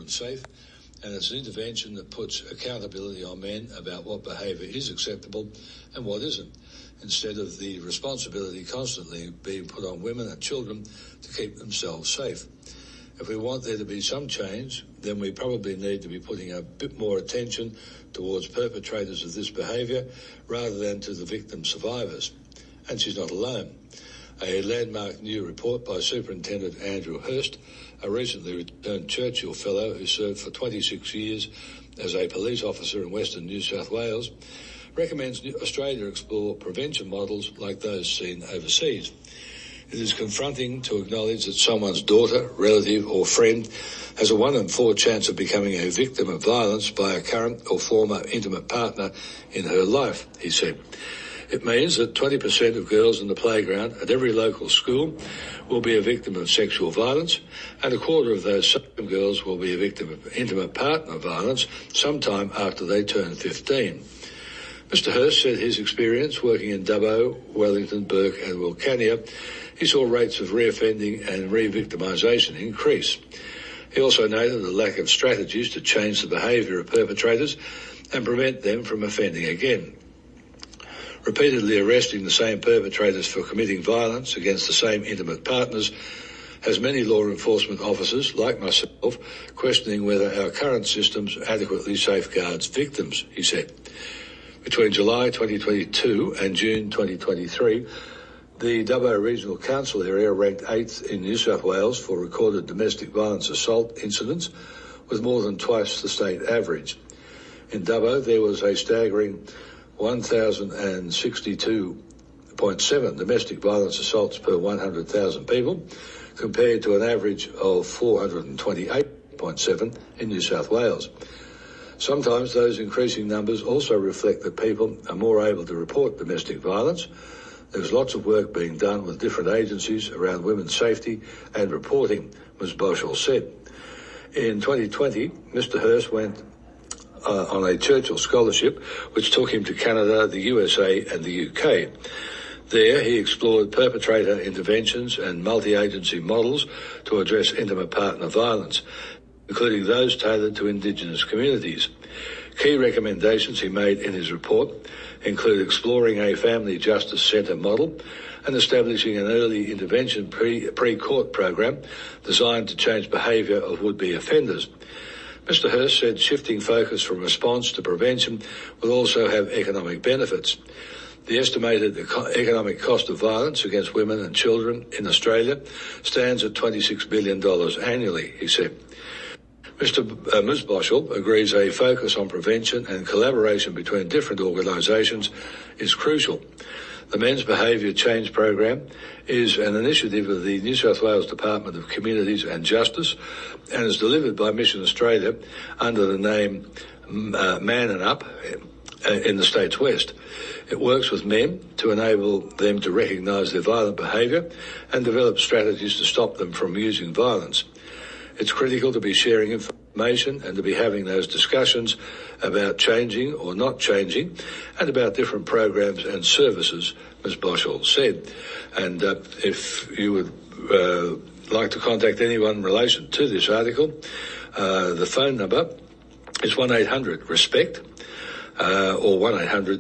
safe, and it's an intervention that puts accountability on men about what behaviour is acceptable and what isn't, instead of the responsibility constantly being put on women and children to keep themselves safe. If we want there to be some change, then we probably need to be putting a bit more attention towards perpetrators of this behaviour rather than to the victim survivors. And she's not alone. A landmark new report by Superintendent Andrew Hurst, a recently returned Churchill Fellow who served for 26 years as a police officer in Western New South Wales, recommends Australia explore prevention models like those seen overseas. It is confronting to acknowledge that someone's daughter, relative or friend has a 1 in 4 chance of becoming a victim of violence by a current or former intimate partner in her life, he said. It means that 20% of girls in the playground at every local school will be a victim of sexual violence, and a quarter of those same girls will be a victim of intimate partner violence sometime after they turn 15. Mr Hurst said his experience working in Dubbo, Wellington, Burke and Wilcannia, he saw rates of reoffending and re-victimisation increase. He also noted the lack of strategies to change the behaviour of perpetrators and prevent them from offending again. Repeatedly arresting the same perpetrators for committing violence against the same intimate partners has many law enforcement officers, like myself, questioning whether our current systems adequately safeguards victims, he said. Between July 2022 and June 2023, the Dubbo Regional Council area ranked 8th in New South Wales for recorded domestic violence assault incidents, with more than twice the state average. In Dubbo, there was a staggering 1,062.7 domestic violence assaults per 100,000 people, compared to an average of 428.7 in New South Wales. Sometimes those increasing numbers also reflect that people are more able to report domestic violence. There's lots of work being done with different agencies around women's safety and reporting, Ms Boschel said. In 2020, Mr Hurst went on a Churchill scholarship which took him to Canada, the USA and the UK. There he explored perpetrator interventions and multi-agency models to address intimate partner violence, including those tailored to Indigenous communities. Key recommendations he made in his report include exploring a family justice centre model and establishing an early intervention pre-court program designed to change behaviour of would-be offenders. Mr Hurst said shifting focus from response to prevention will also have economic benefits. The estimated economic cost of violence against women and children in Australia stands at $26 billion annually, he said. Ms Boschel agrees a focus on prevention and collaboration between different organisations is crucial. The Men's Behaviour Change Program is an initiative of the New South Wales Department of Communities and Justice and is delivered by Mission Australia under the name Man and Up in the state's west. It works with men to enable them to recognise their violent behaviour and develop strategies to stop them from using violence. It's critical to be sharing information and to be having those discussions about changing or not changing and about different programs and services, Ms Boschel said. And if you would like to contact anyone in relation to this article, the phone number is 1-800-RESPECT or 1-800